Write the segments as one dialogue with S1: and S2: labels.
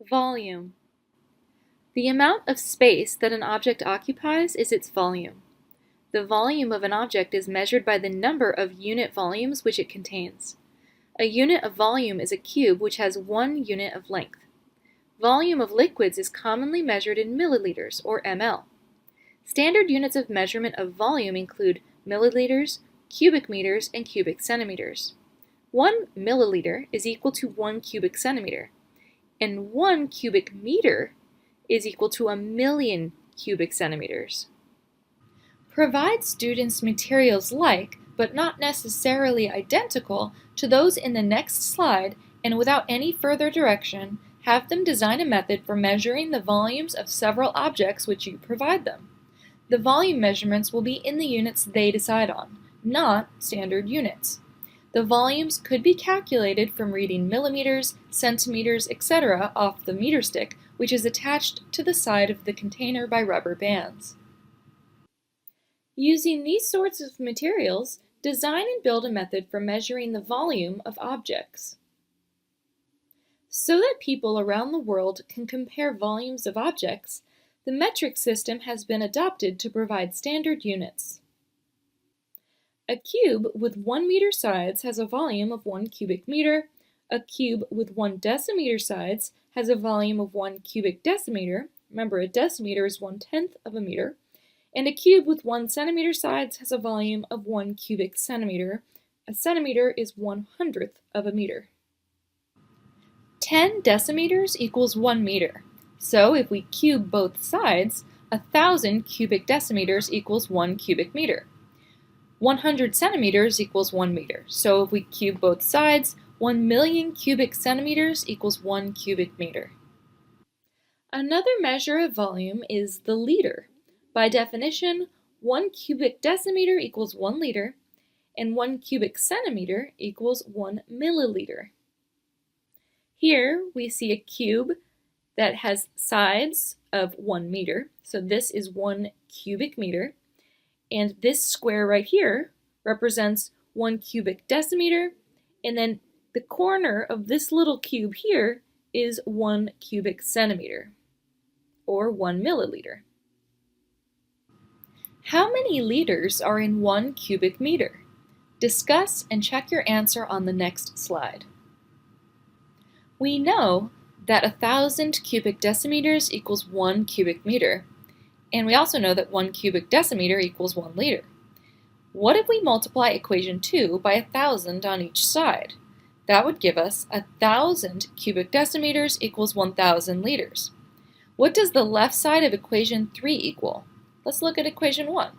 S1: Volume. The amount of space that an object occupies is its volume. The volume of an object is measured by the number of unit volumes which it contains. A unit of volume is a cube which has 1 unit of length. Volume of liquids is commonly measured in milliliters, or ml. Standard units of measurement of volume include milliliters, cubic meters, and cubic centimeters. 1 milliliter is equal to 1 cubic centimeter, and 1 cubic meter is equal to 1,000,000 cubic centimeters. Provide students materials like, but not necessarily identical, to those in the next slide, and without any further direction, have them design a method for measuring the volumes of several objects which you provide them. The volume measurements will be in the units they decide on, not standard units. The volumes could be calculated from reading millimeters, centimeters, etc. off the meter stick, which is attached to the side of the container by rubber bands. Using these sorts of materials, design and build a method for measuring the volume of objects. So that people around the world can compare volumes of objects, the metric system has been adopted to provide standard units. A cube with 1 meter sides has a volume of 1 cubic meter. A cube with 1 decimeter sides has a volume of 1 cubic decimeter. Remember, a decimeter is 1/10 of a meter. And a cube with 1 centimeter sides has a volume of 1 cubic centimeter. A centimeter is 1/100th of a meter. 10 decimeters equals 1 meter. So if we cube both sides, 1,000 cubic decimeters equals 1 cubic meter. 100 centimeters equals 1 meter. So if we cube both sides, 1,000,000 cubic centimeters equals 1 cubic meter. Another measure of volume is the liter. By definition, 1 cubic decimeter equals 1 liter, and 1 cubic centimeter equals 1 milliliter. Here we see a cube that has sides of 1 meter, so this is 1 cubic meter, and this square right here represents 1 cubic decimeter, and then the corner of this little cube here is 1 cubic centimeter, or 1 milliliter. How many liters are in 1 cubic meter? Discuss and check your answer on the next slide. We know that 1,000 cubic decimeters equals 1 cubic meter, and we also know that 1 cubic decimeter equals 1 liter. What if we multiply equation 2 by 1,000 on each side? That would give us 1,000 cubic decimeters equals 1,000 liters. What does the left side of equation 3 equal? Let's look at equation 1.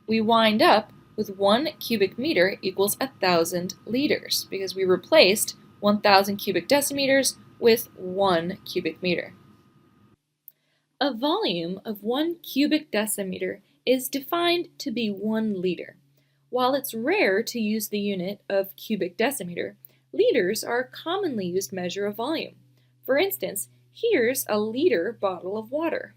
S1: We wind up with 1 cubic meter equals 1,000 liters because we replaced 1,000 cubic decimeters with 1 cubic meter. A volume of 1 cubic decimeter is defined to be 1 liter. While it's rare to use the unit of cubic decimeter, liters are a commonly used measure of volume. For instance, here's a liter bottle of water.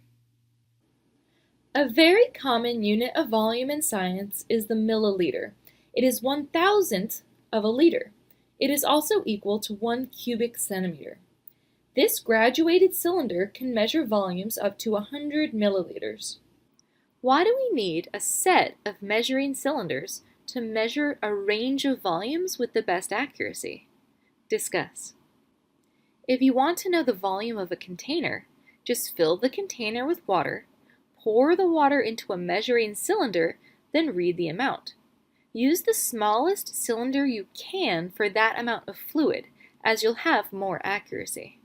S1: A very common unit of volume in science is the milliliter. It is 1,000th of a liter. It is also equal to 1 cubic centimeter. This graduated cylinder can measure volumes up to 100 milliliters. Why do we need a set of measuring cylinders to measure a range of volumes with the best accuracy? Discuss. If you want to know the volume of a container, just fill the container with water, pour the water into a measuring cylinder, then read the amount. Use the smallest cylinder you can for that amount of fluid, as you'll have more accuracy.